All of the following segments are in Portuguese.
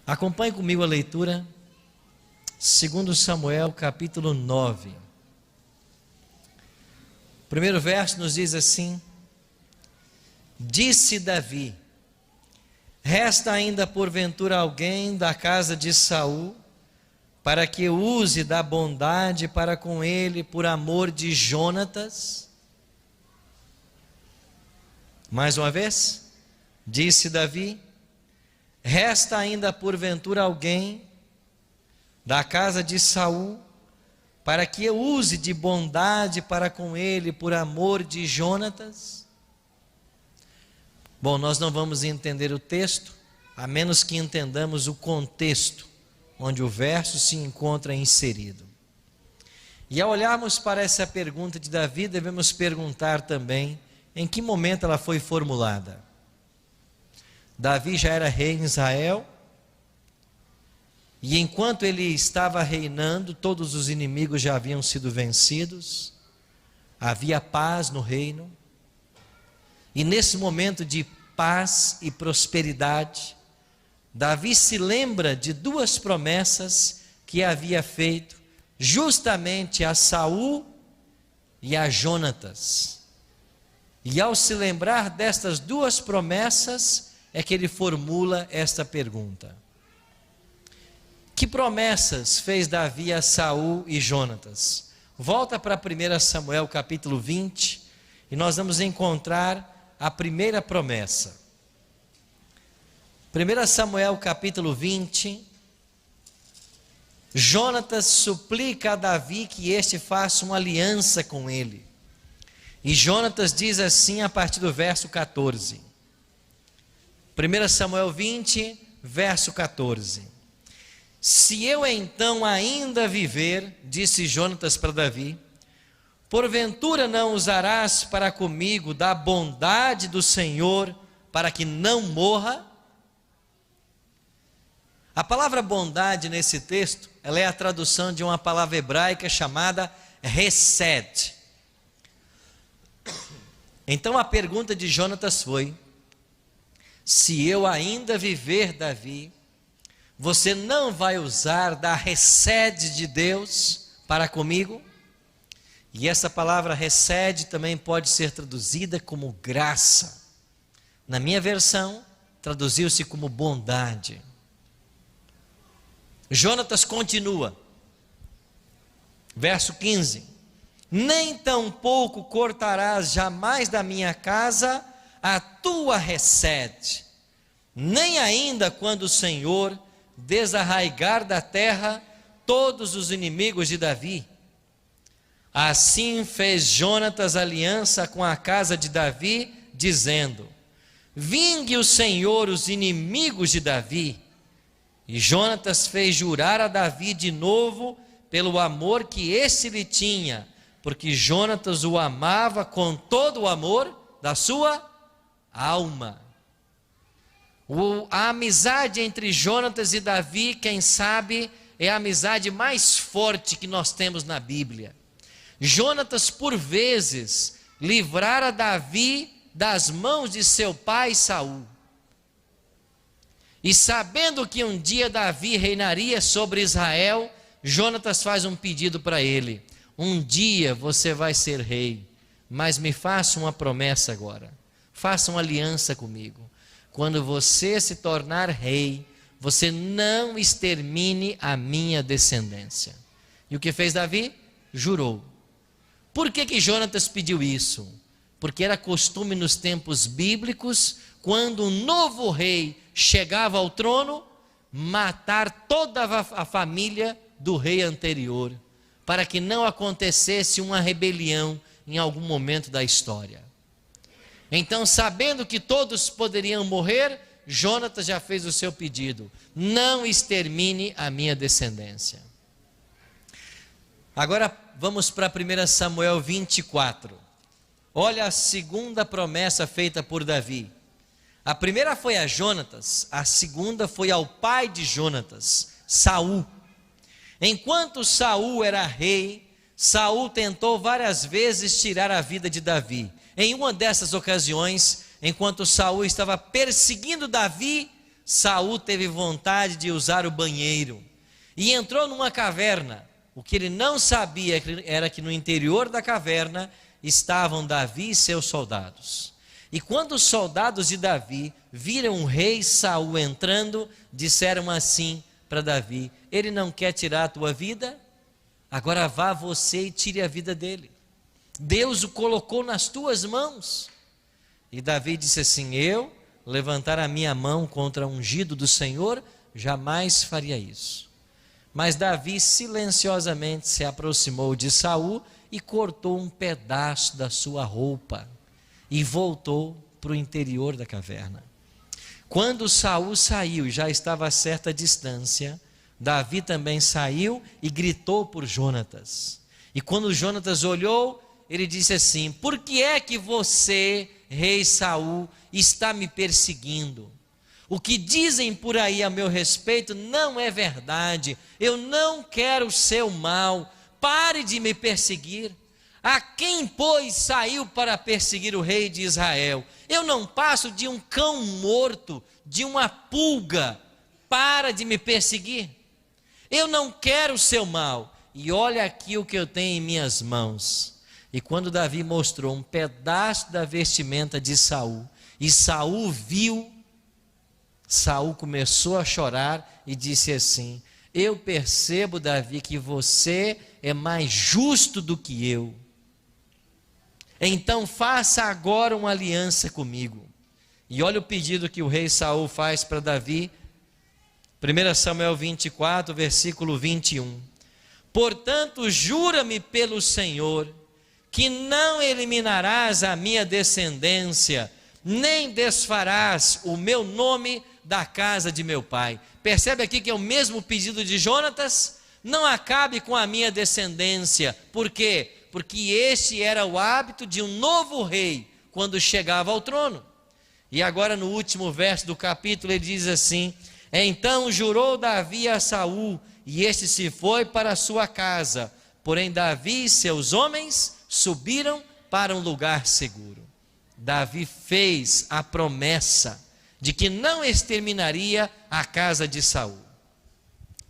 Acompanhe comigo a leitura, 2 Samuel capítulo 9. O primeiro verso nos diz assim: Disse Davi: resta ainda porventura alguém da casa de Saul, para que use da bondade para com ele por amor de Jonatas? Mais uma vez, disse Davi: resta ainda porventura alguém da casa de Saul, para que eu use de bondade para com ele por amor de Jonatas? Bom, nós não vamos entender o texto, a menos que entendamos o contexto onde o verso se encontra inserido. E ao olharmos para essa pergunta de Davi, devemos perguntar também em que momento ela foi formulada. Davi já era rei em Israel, e enquanto ele estava reinando, todos os inimigos já haviam sido vencidos, havia paz no reino, e nesse momento de paz e prosperidade, Davi se lembra de duas promessas que havia feito justamente a Saul e a Jonatas. E ao se lembrar destas duas promessas, é que ele formula esta pergunta: que promessas fez Davi a Saul e Jonatas? Volta para 1 Samuel capítulo 20, e nós vamos encontrar a primeira promessa. 1 Samuel capítulo 20, Jonatas suplica a Davi que este faça uma aliança com ele. E Jonatas diz assim a partir do verso 14. 1 Samuel 20, verso 14. Se eu então ainda viver, disse Jonatas para Davi, porventura não usarás para comigo da bondade do Senhor, para que não morra? A palavra bondade nesse texto, ela é a tradução de uma palavra hebraica chamada hesed. Então a pergunta de Jonatas foi: se eu ainda viver, Davi, você não vai usar da hesed de Deus para comigo? E essa palavra hesed também pode ser traduzida como graça. Na minha versão, traduziu-se como bondade. Jonatas continua, verso 15: nem tampouco cortarás jamais da minha casa a tua hesed, nem ainda quando o Senhor desarraigar da terra todos os inimigos de Davi. Assim fez Jonatas aliança com a casa de Davi, dizendo: vingue o Senhor os inimigos de Davi. E Jonatas fez jurar a Davi de novo pelo amor que esse lhe tinha, porque Jonatas o amava com todo o amor da sua alma. A amizade entre Jonatas e Davi, quem sabe, é a amizade mais forte que nós temos na Bíblia. Jonatas, por vezes, livrara Davi das mãos de seu pai Saul. E sabendo que um dia Davi reinaria sobre Israel, Jonatas faz um pedido para ele: um dia você vai ser rei, mas me faça uma promessa agora, faça uma aliança comigo. Quando você se tornar rei, você não extermine a minha descendência. E o que fez Davi? Jurou. Por que Jonatas pediu isso? Porque era costume nos tempos bíblicos, quando um novo rei chegava ao trono, matar toda a família do rei anterior, para que não acontecesse uma rebelião em algum momento da história. Então, sabendo que todos poderiam morrer, Jonatas já fez o seu pedido: não extermine a minha descendência. Agora vamos para 1 Samuel 24. Olha a segunda promessa feita por Davi. A primeira foi a Jonatas, a segunda foi ao pai de Jonatas, Saul. Enquanto Saul era rei, Saul tentou várias vezes tirar a vida de Davi. Em uma dessas ocasiões, enquanto Saul estava perseguindo Davi, Saul teve vontade de usar o banheiro e entrou numa caverna. O que ele não sabia era que no interior da caverna estavam Davi e seus soldados. E quando os soldados de Davi viram o rei Saul entrando, disseram assim para Davi: ele não quer tirar a tua vida? Agora vá você e tire a vida dele. Deus o colocou nas tuas mãos. E Davi disse assim: eu levantar a minha mão contra o ungido do Senhor, jamais faria isso. Mas Davi silenciosamente se aproximou de Saul e cortou um pedaço da sua roupa e voltou para o interior da caverna. Quando Saul saiu, já estava a certa distância, Davi também saiu e gritou por Jonatas. E quando Jonatas olhou, ele disse assim: por que é que você, rei Saul, está me perseguindo? O que dizem por aí a meu respeito não é verdade. Eu não quero o seu mal. Pare de me perseguir. A quem, pois, saiu para perseguir o rei de Israel? Eu não passo de um cão morto, de uma pulga. Para de me perseguir. Eu não quero o seu mal. E olha aqui o que eu tenho em minhas mãos. E quando Davi mostrou um pedaço da vestimenta de Saul, e Saul viu, Saul começou a chorar e disse assim: eu percebo, Davi, que você é mais justo do que eu. Então faça agora uma aliança comigo. E olha o pedido que o rei Saul faz para Davi. 1 Samuel 24, versículo 21. Portanto, jura-me pelo Senhor que não eliminarás a minha descendência, nem desfarás o meu nome da casa de meu pai. Percebe aqui que é o mesmo pedido de Jonatas? Não acabe com a minha descendência. Por quê? Porque este era o hábito de um novo rei quando chegava ao trono. E agora no último verso do capítulo ele diz assim: então jurou Davi a Saul, e este se foi para a sua casa. Porém Davi e seus homens subiram para um lugar seguro. Davi fez a promessa de que não exterminaria a casa de Saul.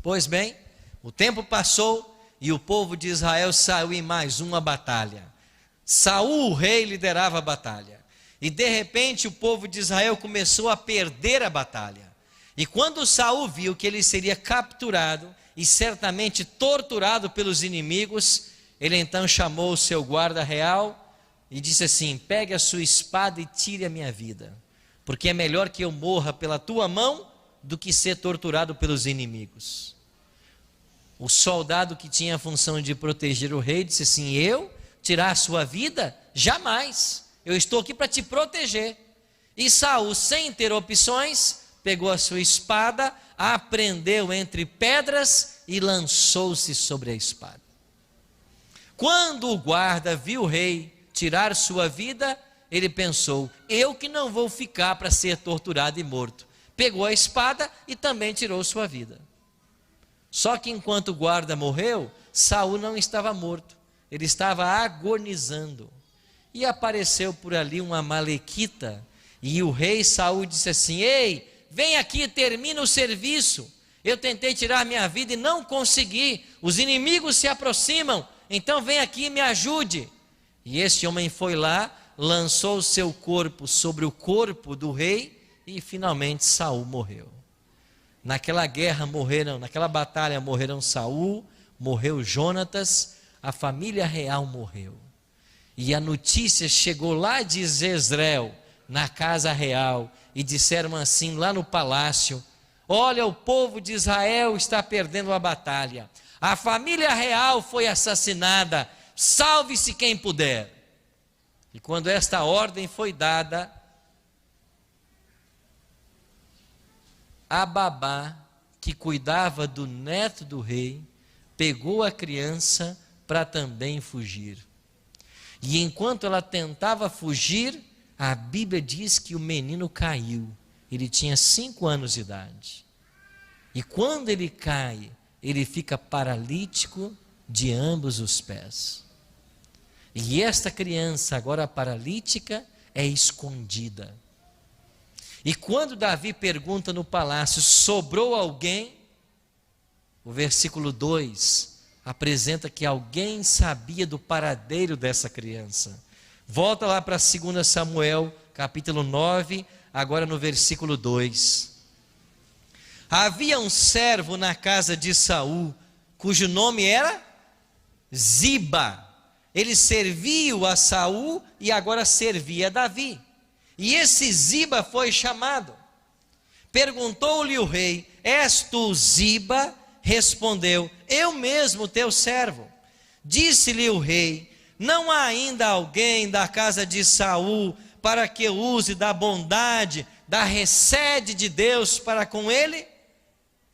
Pois bem, o tempo passou e o povo de Israel saiu em mais uma batalha. Saul, o rei, liderava a batalha. E de repente o povo de Israel começou a perder a batalha. E quando Saul viu que ele seria capturado e certamente torturado pelos inimigos, ele então chamou o seu guarda real e disse assim: pegue a sua espada e tire a minha vida, porque é melhor que eu morra pela tua mão do que ser torturado pelos inimigos. O soldado que tinha a função de proteger o rei disse assim: eu tirar a sua vida? Jamais, eu estou aqui para te proteger. E Saul, sem ter opções, pegou a sua espada, a prendeu entre pedras e lançou-se sobre a espada. Quando o guarda viu o rei tirar sua vida, ele pensou: eu que não vou ficar para ser torturado e morto. Pegou a espada e também tirou sua vida. Só que enquanto o guarda morreu, Saul não estava morto, ele estava agonizando. E apareceu por ali uma amalequita, e o rei Saul disse assim: ei, vem aqui, termina o serviço. Eu tentei tirar minha vida e não consegui, os inimigos se aproximam, então vem aqui e me ajude. E este homem foi lá, lançou o seu corpo sobre o corpo do rei, e finalmente Saul morreu. Naquela guerra morreram, naquela batalha morreram Saul, morreu Jonatas, a família real morreu. E a notícia chegou lá de Jezreel, na casa real, e disseram assim lá no palácio: olha, o povo de Israel está perdendo a batalha, a família real foi assassinada, salve-se quem puder. E quando esta ordem foi dada, a babá que cuidava do neto do rei pegou a criança para também fugir. E enquanto ela tentava fugir, a Bíblia diz que o menino caiu. Ele tinha 5 anos de idade. E quando ele cai, ele fica paralítico de ambos os pés. E esta criança, agora paralítica, é escondida. E quando Davi pergunta no palácio, sobrou alguém? O versículo 2 apresenta que alguém sabia do paradeiro dessa criança. Volta lá para 2 Samuel, capítulo 9, agora no versículo 2. Havia um servo na casa de Saul, cujo nome era Ziba. Ele servia a Saul e agora servia a Davi. E esse Ziba foi chamado. Perguntou-lhe o rei: és tu Ziba? Respondeu: eu mesmo, teu servo. Disse-lhe o rei: não há ainda alguém da casa de Saul para que use da bondade, da recede de Deus para com ele?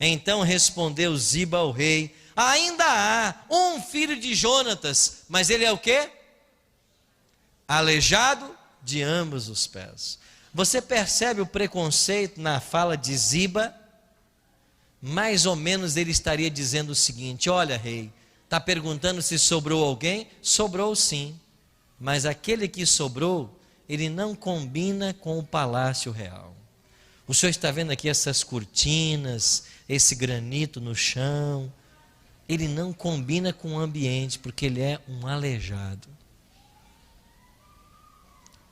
Então respondeu Ziba ao rei: ainda há um filho de Jonatas, mas ele é o quê? Aleijado de ambos os pés. Você percebe o preconceito na fala de Ziba? Mais ou menos ele estaria dizendo o seguinte: olha, rei, está perguntando se sobrou alguém? Sobrou sim, mas aquele que sobrou, ele não combina com o palácio real. O senhor está vendo aqui essas cortinas, esse granito no chão, ele não combina com o ambiente, porque ele é um aleijado.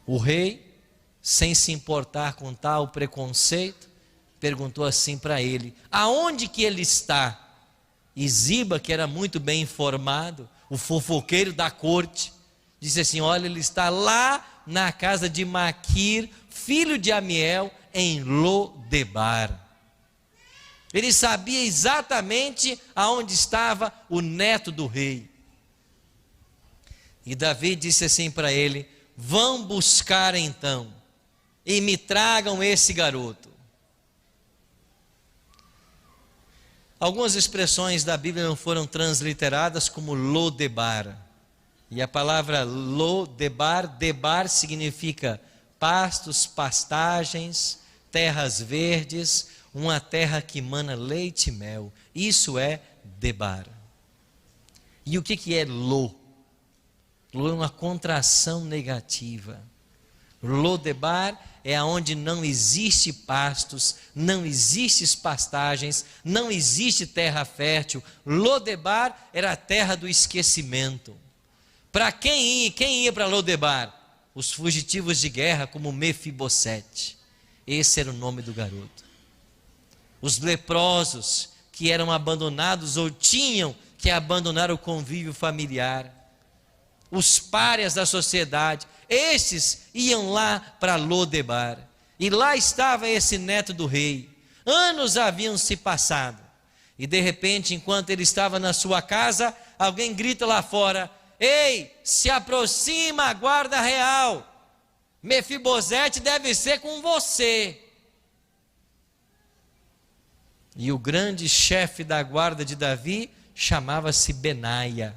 O rei, sem se importar com tal preconceito, perguntou assim para ele: aonde que ele está? E Ziba, que era muito bem informado, o fofoqueiro da corte, disse assim: olha, ele está lá na casa de Maquir, filho de Amiel, em Lodebar. Ele sabia exatamente aonde estava o neto do rei. E Davi disse assim para ele: vão buscar então e me tragam esse garoto. Algumas expressões da Bíblia não foram transliteradas como Lodebar. E a palavra Lodebar, Debar significa pastos, pastagens, terras verdes, uma terra que mana leite e mel. Isso é Debar. E o que é Lo? Lo é uma contração negativa. Lodebar é onde não existe pastos, não existe pastagens, não existe terra fértil. Lodebar era a terra do esquecimento. Para quem ia para Lodebar? Os fugitivos de guerra, como Mefibosete. Esse era o nome do garoto. Os leprosos que eram abandonados ou tinham que abandonar o convívio familiar. Os párias da sociedade, estes iam lá para Lodebar. E lá estava esse neto do rei. Anos haviam se passado. E de repente, enquanto ele estava na sua casa, alguém grita lá fora: ei, se aproxima a guarda real. Mefibosete deve ser com você. E o grande chefe da guarda de Davi chamava-se Benaia.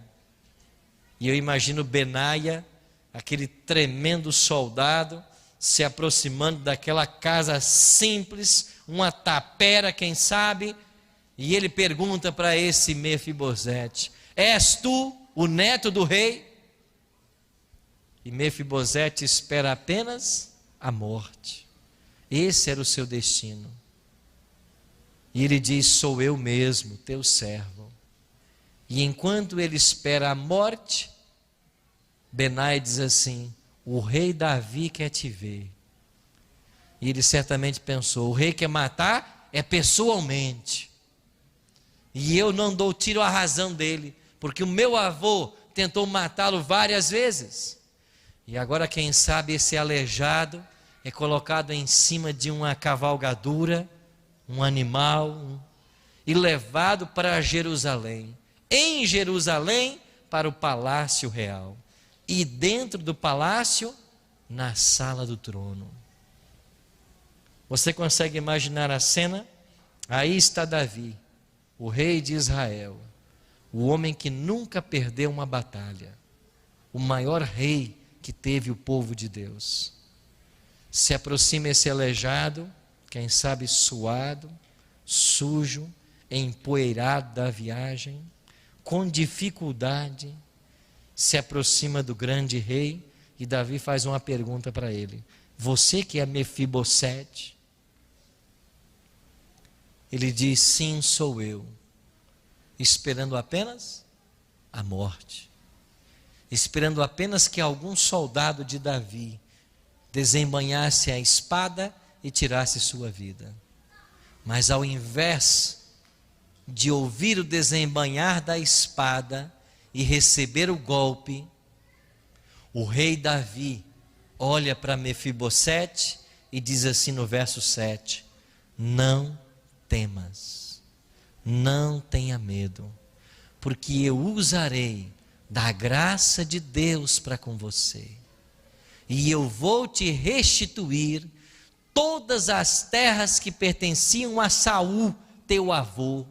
E eu imagino Benaia, aquele tremendo soldado, se aproximando daquela casa simples, uma tapera, quem sabe, e ele pergunta para esse Mefibosete: és tu o neto do rei? E Mefibosete espera apenas a morte. Esse era o seu destino. E ele diz: sou eu mesmo, teu servo. E enquanto ele espera a morte, Benai diz assim: o rei Davi quer te ver. E ele certamente pensou: o rei quer matar é pessoalmente. E eu não dou tiro à razão dele, porque o meu avô tentou matá-lo várias vezes. E agora, quem sabe, esse aleijado é colocado em cima de uma cavalgadura, um animal, e levado para Jerusalém. Em Jerusalém, para o palácio real. E dentro do palácio, na sala do trono. Você consegue imaginar a cena? Aí está Davi, o rei de Israel, o homem que nunca perdeu uma batalha, o maior rei que teve o povo de Deus. Se aproxima esse aleijado, quem sabe suado, sujo, empoeirado da viagem, com dificuldade, se aproxima do grande rei, e Davi faz uma pergunta para ele: você que é Mefibosete? Ele diz: sim, sou eu, esperando apenas a morte, esperando apenas que algum soldado de Davi desembainhasse a espada e tirasse sua vida. Mas ao invés de ouvir o desembainhar da espada e receber o golpe, o rei Davi olha para Mefibosete e diz assim no verso 7: não temas, não tenha medo, porque eu usarei da graça de Deus para com você, e eu vou te restituir todas as terras que pertenciam a Saul, teu avô,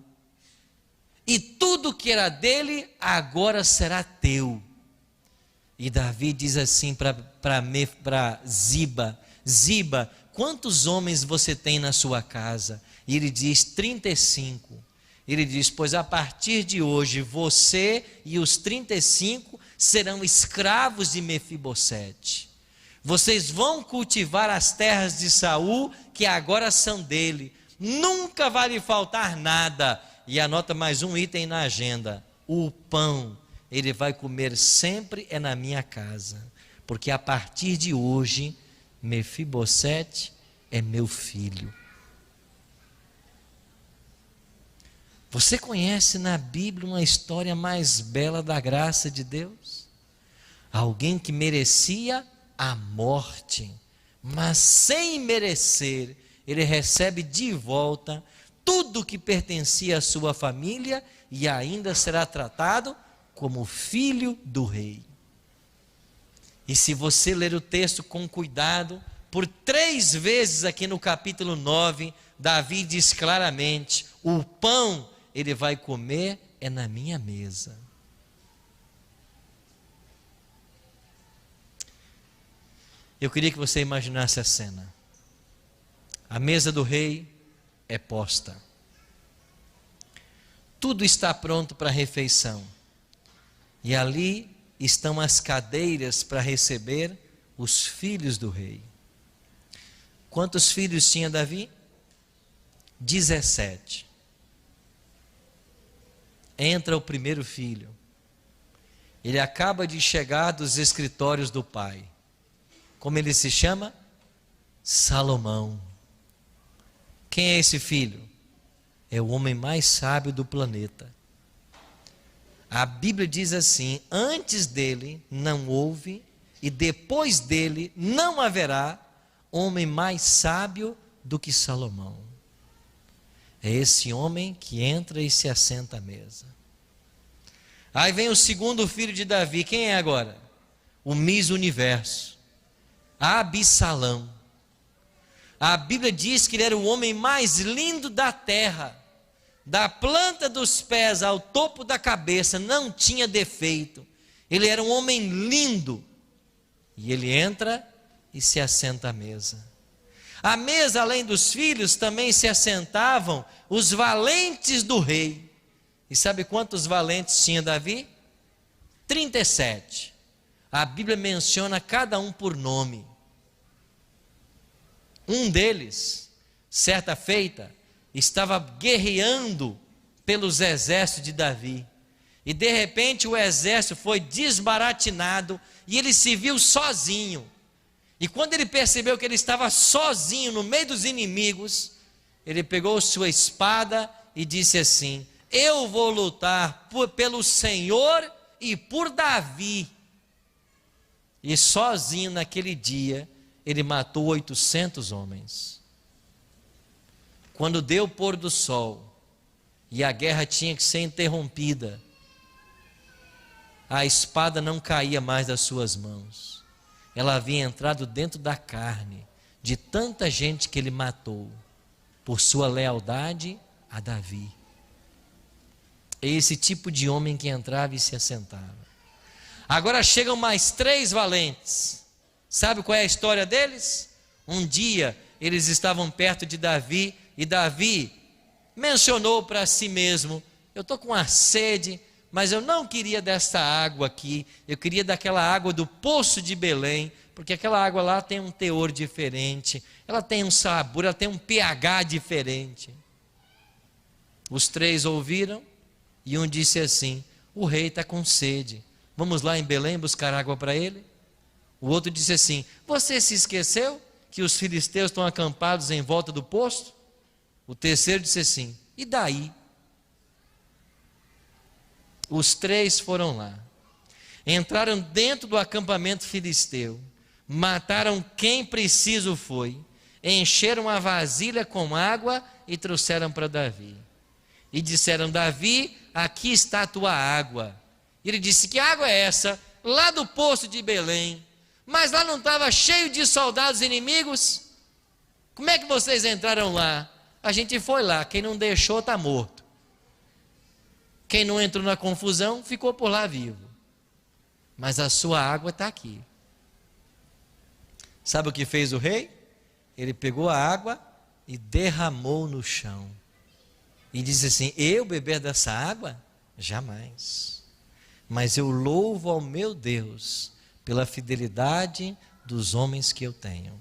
e tudo que era dele agora será teu. E Davi diz assim para Ziba: Ziba, quantos homens você tem na sua casa? E ele diz: 35. Ele diz: pois a partir de hoje você e os 35 serão escravos de Mefibosete. Vocês vão cultivar as terras de Saul, que agora são dele. Nunca vai lhe faltar nada. E anota mais um item na agenda: o pão ele vai comer sempre é na minha casa, porque a partir de hoje Mefibosete é meu filho. Você conhece na Bíblia uma história mais bela da graça de Deus? Alguém que merecia a morte, mas sem merecer, ele recebe de volta tudo que pertencia à sua família e ainda será tratado como filho do rei. E se você ler o texto com cuidado, por 3 vezes aqui no capítulo 9, Davi diz claramente: o pão ele vai comer é na minha mesa. Eu queria que você imaginasse a cena. A mesa do rei é posta. Tudo está pronto para a refeição. E ali estão as cadeiras para receber os filhos do rei. Quantos filhos tinha Davi? 17. Entra o primeiro filho. Ele acaba de chegar dos escritórios do pai. Como ele se chama? Salomão. Quem é esse filho? É o homem mais sábio do planeta. A Bíblia diz assim: antes dele não houve e depois dele não haverá homem mais sábio do que Salomão. É esse homem que entra e se assenta à mesa. Aí vem o segundo filho de Davi. Quem é agora? O Miss Universo, Absalão. A Bíblia diz que ele era o homem mais lindo da terra. Da planta dos pés ao topo da cabeça, não tinha defeito. Ele era um homem lindo. E ele entra e se assenta à mesa. À mesa, além dos filhos, também se assentavam os valentes do rei. E sabe quantos valentes tinha Davi? 37. A Bíblia menciona cada um por nome. Um deles, certa feita, estava guerreando pelos exércitos de Davi. E de repente o exército foi desbaratinado e ele se viu sozinho. E quando ele percebeu que ele estava sozinho no meio dos inimigos, ele pegou sua espada e disse assim: eu vou lutar pelo Senhor e por Davi. E sozinho naquele dia, ele matou 800 homens. Quando deu o pôr do sol e a guerra tinha que ser interrompida, a espada não caía mais das suas mãos. Ela havia entrado dentro da carne de tanta gente que ele matou por sua lealdade a Davi. É esse tipo de homem que entrava e se assentava. Agora chegam mais 3 valentes. Sabe qual é a história deles? Um dia eles estavam perto de Davi e Davi mencionou para si mesmo: eu estou com uma sede, mas eu não queria desta água aqui, eu queria daquela água do poço de Belém, porque aquela água lá tem um teor diferente, ela tem um sabor, ela tem um pH diferente. Os 3 ouviram e um disse assim: o rei está com sede, vamos lá em Belém buscar água para ele? O outro disse assim: você se esqueceu que os filisteus estão acampados em volta do poço? O terceiro disse assim: e daí? Os 3 foram lá, entraram dentro do acampamento filisteu, mataram quem preciso foi, encheram a vasilha com água e trouxeram para Davi. E disseram: Davi, aqui está a tua água. Ele disse: que água é essa? Lá do poço de Belém. Mas lá não estava cheio de soldados inimigos? Como é que vocês entraram lá? A gente foi lá, quem não deixou está morto. Quem não entrou na confusão ficou por lá vivo. Mas a sua água está aqui. Sabe o que fez o rei? Ele pegou a água e derramou no chão. E disse assim: eu beber dessa água? Jamais. Mas eu louvo ao meu Deus pela fidelidade dos homens que eu tenho.